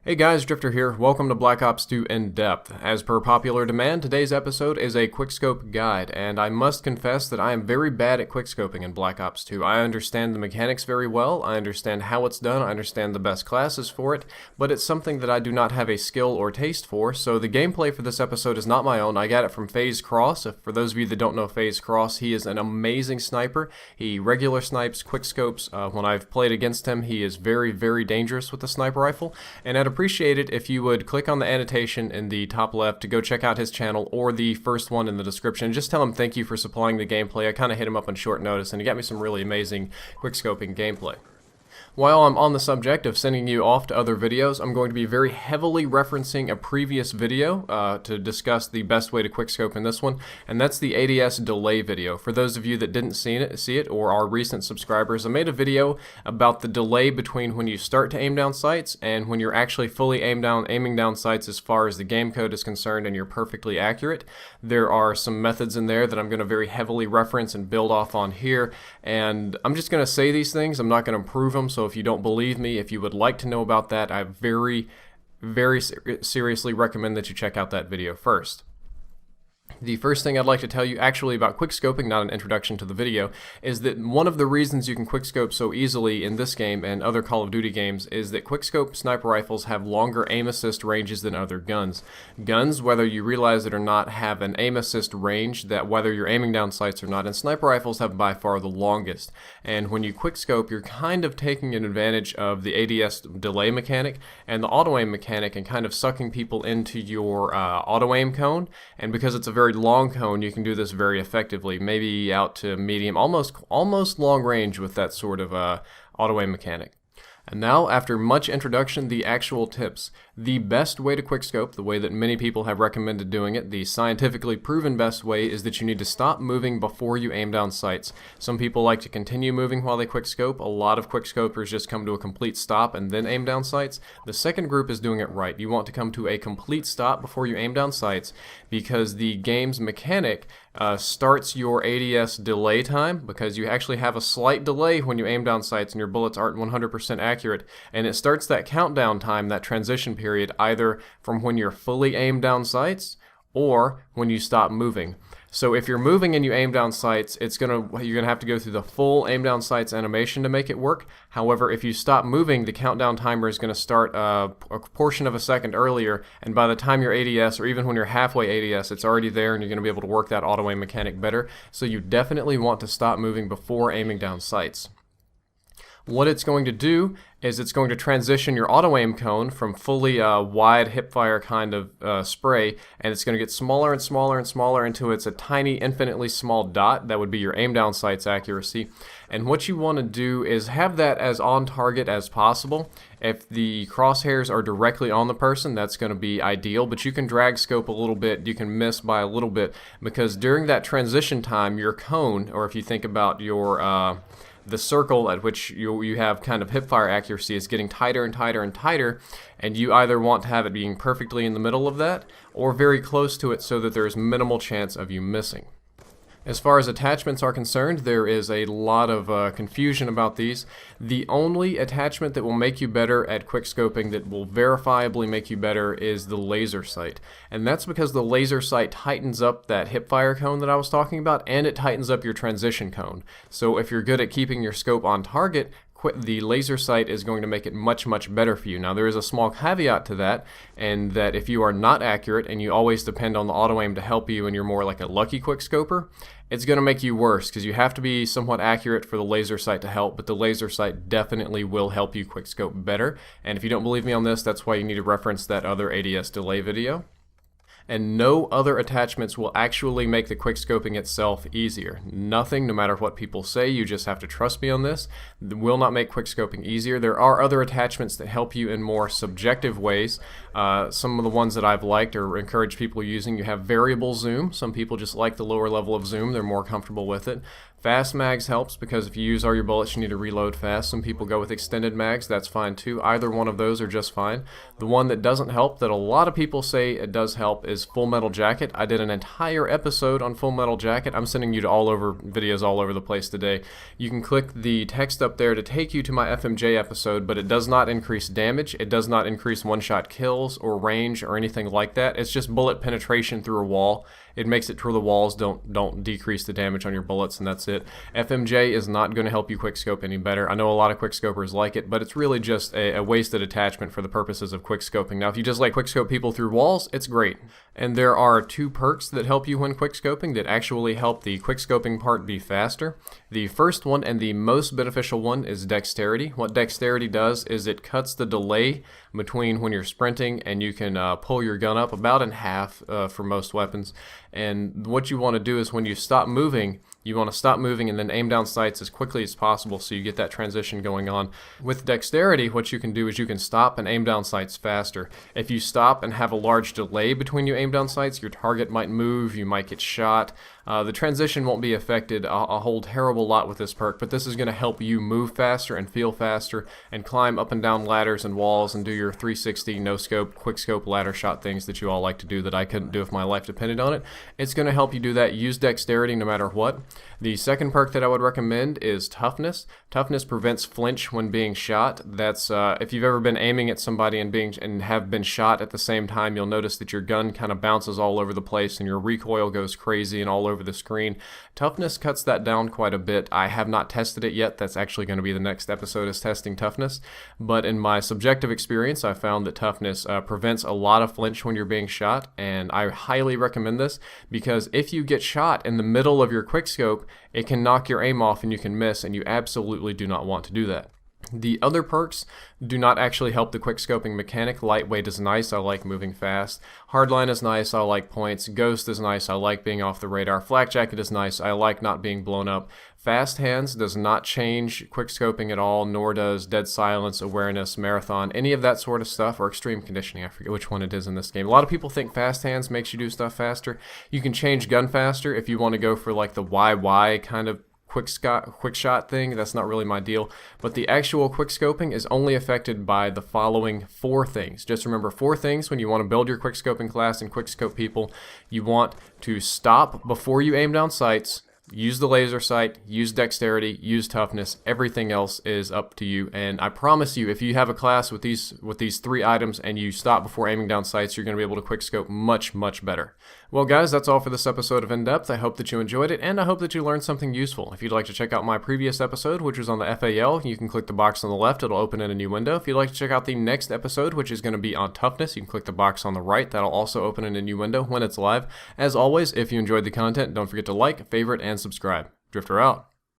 Hey guys, Drifter here. Welcome to Black Ops 2 In Depth. As per popular demand, today's episode is a quickscope guide, and I must confess that I am very bad at quickscoping in Black Ops 2. I understand the mechanics very well, I understand how it's done, I understand the best classes for it, but it's something that I do not have a skill or taste for, so the gameplay for this episode is not my own. I got it from FaZe Cross. For those of you that don't know FaZe Cross, he is an amazing sniper. He regular snipes, quickscopes. When I've played against him, he is very, very dangerous with the sniper rifle, and I'd appreciate it if you would click on the annotation in the top left to go check out his channel, or the first one in the description. Just tell him thank you for supplying the gameplay. I kind of hit him up on short notice, and he got me some really amazing quickscoping gameplay. While I'm on the subject of sending you off to other videos, I'm going to be very heavily referencing a previous video to discuss the best way to quickscope in this one, and that's the ADS delay video. For those of you that didn't see it or are recent subscribers, I made a video about the delay between when you start to aim down sights and when you're actually fully aiming down sights as far as the game code is concerned and you're perfectly accurate. There are some methods in there that I'm going to very heavily reference and build off on here, and I'm just going to say these things. I'm not going to prove them, so if you don't believe me, if you would like to know about that, I very seriously recommend that you check out that video first. The first thing I'd like to tell you actually about quickscoping, not an introduction to the video, is that one of the reasons you can quickscope so easily in this game and other Call of Duty games is that quickscope sniper rifles have longer aim assist ranges than other guns. Guns, whether you realize it or not, have an aim assist range that whether you're aiming down sights or not, and sniper rifles have by far the longest. And when you quickscope, you're kind of taking an advantage of the ADS delay mechanic and the auto aim mechanic and kind of sucking people into your auto aim cone, and because it's a very long cone, you can do this very effectively, maybe out to medium, almost long range with that sort of auto aim mechanic. And now, after much introduction, the actual tips. The best way to quickscope, the way that many people have recommended doing it, the scientifically proven best way, is that you need to stop moving before you aim down sights. Some people like to continue moving while they quickscope. A lot of quickscopers just come to a complete stop and then aim down sights. The second group is doing it right. You want to come to a complete stop before you aim down sights because the game's mechanic starts your ADS delay time, because you actually have a slight delay when you aim down sights and your bullets aren't 100% accurate, and it starts that countdown time, that transition period, either from when you're fully aimed down sights or when you stop moving. So if you're moving and you aim down sights, you're gonna have to go through the full aim down sights animation to make it work. However, if you stop moving, the countdown timer is gonna start a portion of a second earlier, and by the time you're ADS, or even when you're halfway ADS, it's already there, and you're gonna be able to work that auto aim mechanic better. So you definitely want to stop moving before aiming down sights. What it's going to do is it's going to transition your auto aim cone from fully wide hipfire kind of spray, and it's going to get smaller and smaller and smaller until it's a tiny, infinitely small dot. That would be your aim down sights accuracy. And what you want to do is have that as on target as possible. If the crosshairs are directly on the person, that's going to be ideal, but you can drag scope a little bit, you can miss by a little bit, because during that transition time, your cone, or if you think about your the circle at which you have kind of hipfire accuracy, is getting tighter and tighter and tighter, and you either want to have it being perfectly in the middle of that or very close to it so that there's minimal chance of you missing. As far as attachments are concerned, there is a lot of confusion about these. The only attachment that will make you better at quickscoping, that will verifiably make you better, is the laser sight. And that's because the laser sight tightens up that hipfire cone that I was talking about, and it tightens up your transition cone. So if you're good at keeping your scope on target, the laser sight is going to make it much better for you. Now, there is a small caveat to that, and that if you are not accurate and you always depend on the auto aim to help you and you're more like a lucky quickscoper, it's going to make you worse, because you have to be somewhat accurate for the laser sight to help, but the laser sight definitely will help you quickscope better. And if you don't believe me on this, that's why you need to reference that other ADS delay video. And no other attachments will actually make the quickscoping itself easier. Nothing, no matter what people say, you just have to trust me on this, will not make quickscoping easier. There are other attachments that help you in more subjective ways. Some of the ones that I've liked or encouraged people using, you have variable zoom. Some people just like the lower level of zoom, they're more comfortable with it. Fast mags helps, because if you use all your bullets you need to reload fast. Some people go with extended mags, that's fine too. Either one of those are just fine. The one that doesn't help, that a lot of people say it does help, is is Full Metal Jacket. I did an entire episode on Full Metal Jacket. I'm sending you to videos all over the place today. You can click the text up there to take you to my FMJ episode, but it does not increase damage. It does not increase one-shot kills or range or anything like that. It's just bullet penetration through a wall. It makes it to where the walls don't decrease the damage on your bullets, and that's it. FMJ is not going to help you quickscope any better. I know a lot of quickscopers like it, but it's really just a wasted attachment for the purposes of quickscoping. Now, if you just like quickscope people through walls, it's great. And there are 2 perks that help you when quickscoping that actually help the quickscoping part be faster. The first one and the most beneficial one is dexterity. What dexterity does is it cuts the delay between when you're sprinting and you can pull your gun up about in half for most weapons. And what you want to do is when you stop moving, you want to stop moving and then aim down sights as quickly as possible so you get that transition going on. With dexterity, what you can do is you can stop and aim down sights faster. If you stop and have a large delay between you aim down sights, your target might move, you might get shot. The transition won't be affected a whole terrible lot with this perk, but this is going to help you move faster and feel faster and climb up and down ladders and walls and do your 360 no-scope, quickscope ladder shot things that you all like to do that I couldn't do if my life depended on it. It's going to help you do that. Use dexterity no matter what. The second perk that I would recommend is toughness. Toughness prevents flinch when being shot. That's if you've ever been aiming at somebody and have been shot at the same time, you'll notice that your gun kind of bounces all over the place and your recoil goes crazy and all over the screen. Toughness cuts that down quite a bit. I have not tested it yet. That's actually going to be the next episode, is testing toughness. But in my subjective experience, I found that toughness prevents a lot of flinch when you're being shot, and I highly recommend this because if you get shot in the middle of your quickscope, it can knock your aim off and you can miss, and you absolutely do not want to do that. The other perks do not actually help the quickscoping mechanic. Lightweight is nice, I like moving fast. Hardline is nice, I like points. Ghost is nice, I like being off the radar. Flak Jacket is nice, I like not being blown up. Fast Hands does not change quickscoping at all, nor does Dead Silence, Awareness, Marathon, any of that sort of stuff, or Extreme Conditioning. I forget which one it is in this game. A lot of people think Fast Hands makes you do stuff faster. You can change gun faster if you want to go for like the YY kind of quick shot thing. That's not really my deal, but the actual quickscoping is only affected by the following 4 things. Just remember 4 things when you want to build your quickscoping class and quickscope people. You want to stop before you aim down sights, use the laser sight, use dexterity, use toughness. Everything else is up to you, and I promise you, if you have a class with these 3 items and you stop before aiming down sights, you're going to be able to quickscope much better. Well guys, that's all for this episode of In Depth. I hope that you enjoyed it, and I hope that you learned something useful. If you'd like to check out my previous episode, which was on the FAL, you can click the box on the left. It'll open in a new window. If you'd like to check out the next episode, which is going to be on toughness, you can click the box on the right. That'll also open in a new window when it's live. As always, if you enjoyed the content, don't forget to like, favorite, and subscribe. Drifter out.